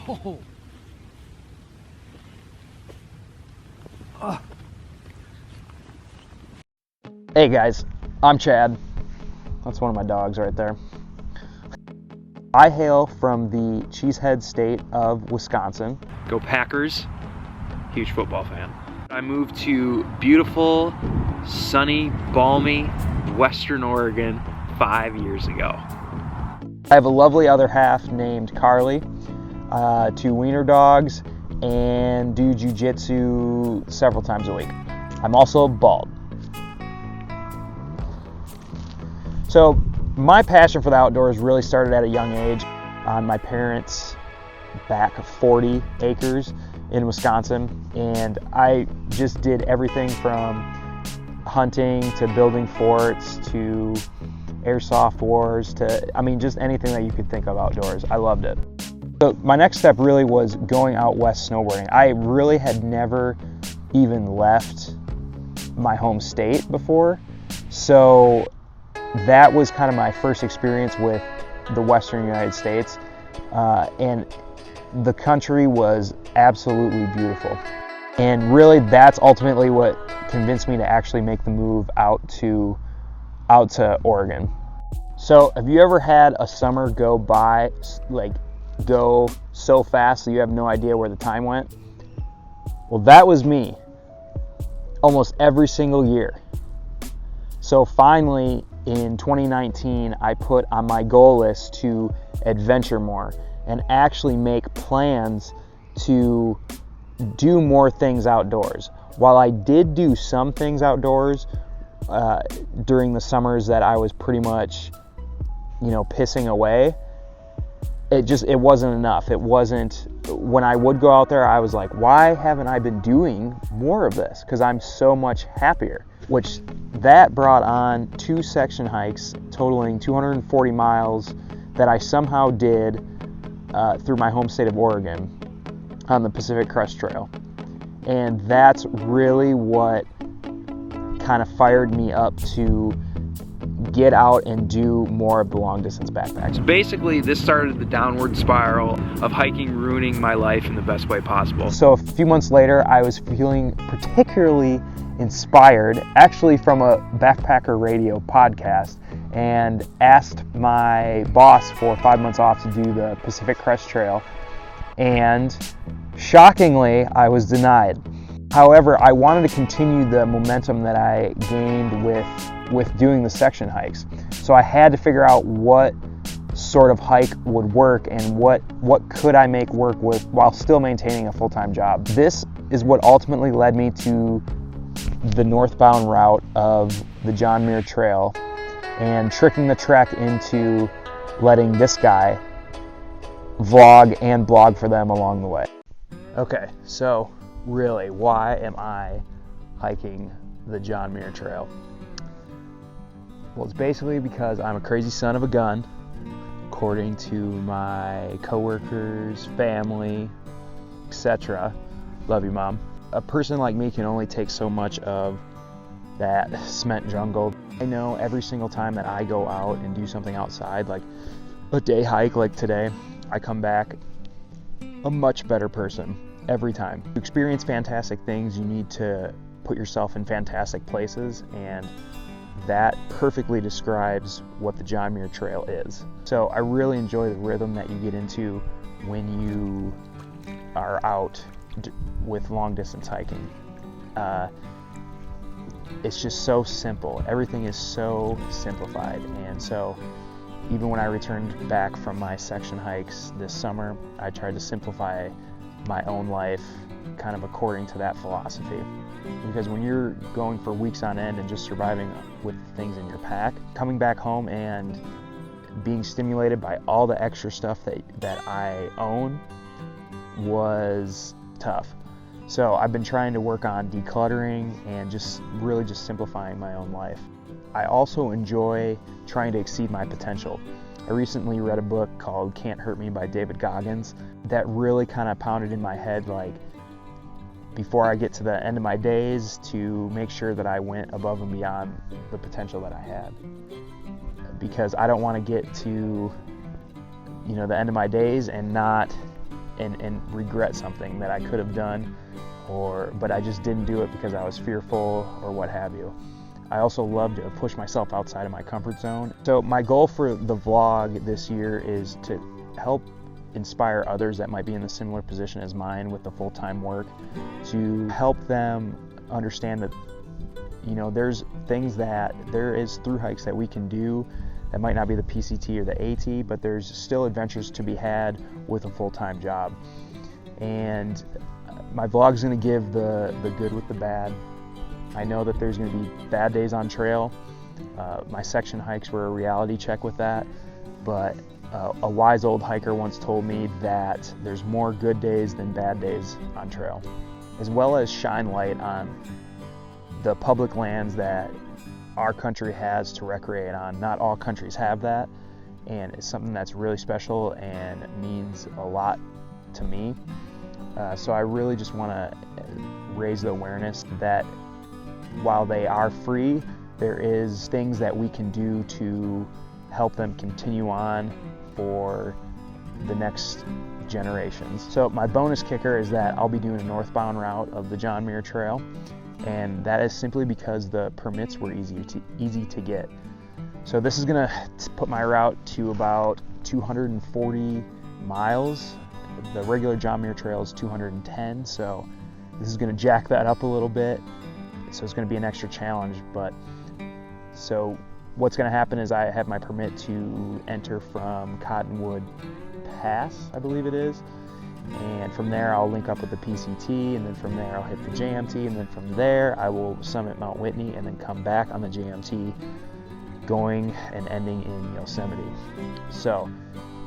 Oh. Hey guys, I'm Chad. That's one of my dogs right there. I hail from the Cheesehead state of Wisconsin. Go Packers, huge football fan. I moved to beautiful, sunny, balmy Western Oregon 5 years ago. I have a lovely other half named Carly, 2 wiener dogs, and do jiu-jitsu several times a week. I'm also bald. So my passion for the outdoors really started at a young age on my parents' back 40 acres in Wisconsin, and I just did everything from hunting to building forts to airsoft wars to, just anything that you could think of outdoors. I loved it. So my next step really was going out west snowboarding. I really had never even left my home state before, so that was kind of my first experience with the Western United States, and the country was absolutely beautiful. And really that's ultimately what convinced me to actually make the move out to Oregon. So have you ever had a summer go by, go so fast that you have no idea where the time went? Well, that was me almost every single year. So finally in 2019, I put on my goal list to adventure more and actually make plans to do more things outdoors. While I did do some things outdoors during the summers that I was pretty much, pissing away, it wasn't enough. It wasn't, when I would go out there, I was like, why haven't I been doing more of this? Because I'm so much happier. Which that brought on 2 section hikes totaling 240 miles that I somehow did through my home state of Oregon on the Pacific Crest Trail. And that's really what kind of fired me up to get out and do more of the long distance backpacks. So basically this started the downward spiral of hiking ruining my life in the best way possible. So a few months later, I was feeling particularly inspired, actually from a Backpacker Radio podcast, and asked my boss for 5 months off to do the Pacific Crest Trail, and shockingly I was denied. However, I wanted to continue the momentum that I gained with doing the section hikes, so I had to figure out what sort of hike would work and what could I make work with while still maintaining a full-time job. This is what ultimately led me to the northbound route of the John Muir Trail and tricking the trek into letting this guy vlog and blog for them along the way. Okay, so really, why am I hiking the John Muir Trail? Well, it's basically because I'm a crazy son of a gun, according to my coworkers, family, etc. Love you, Mom. A person like me can only take so much of that cement jungle. I know every single time that I go out and do something outside, like a day hike like today, I come back a much better person every time. To experience fantastic things, you need to put yourself in fantastic places, and that perfectly describes what the John Muir Trail is. So I really enjoy the rhythm that you get into when you are out with long distance hiking. It's just so simple. Everything is so simplified, and so even when I returned back from my section hikes this summer, I tried to simplify my own life kind of according to that philosophy. Because when you're going for weeks on end and just surviving with things in your pack, coming back home and being stimulated by all the extra stuff that I own was tough. So I've been trying to work on decluttering and just simplifying my own life. I also enjoy trying to exceed my potential. I recently read a book called Can't Hurt Me by David Goggins that really kind of pounded in my head, like, before I get to the end of my days, to make sure that I went above and beyond the potential that I had. Because I don't want to get to, the end of my days and not and regret something that I could have done, but I just didn't do it because I was fearful or what have you. I also love to push myself outside of my comfort zone. So my goal for the vlog this year is to help inspire others that might be in a similar position as mine with the full-time work, to help them understand that, you know, there is through hikes that we can do that might not be the PCT or the AT, but there's still adventures to be had with a full-time job. And my vlog is going to give the good with the bad. I know that there's going to be bad days on trail. My section hikes were a reality check with that, but a wise old hiker once told me that there's more good days than bad days on trail, as well as shine light on the public lands that our country has to recreate on. Not all countries have that, and it's something that's really special and means a lot to me. So I really just want to raise the awareness that while they are free, there is things that we can do to help them continue on for the next generations. So my bonus kicker is that I'll be doing a northbound route of the John Muir Trail, and that is simply because the permits were easy to get. So this is gonna put my route to about 240 miles. The regular John Muir Trail is 210, so this is gonna jack that up a little bit. So it's going to be an extra challenge, but so what's going to happen is I have my permit to enter from Cottonwood Pass, I believe it is, and from there I'll link up with the PCT, and then from there I'll hit the JMT, and then from there I will summit Mount Whitney and then come back on the JMT, going and ending in Yosemite. So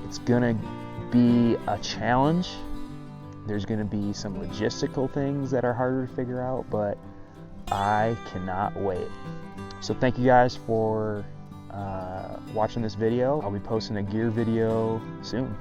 it's going to be a challenge. There's going to be some logistical things that are harder to figure out, but I cannot wait. So thank you guys for watching this video. I'll be posting a gear video soon.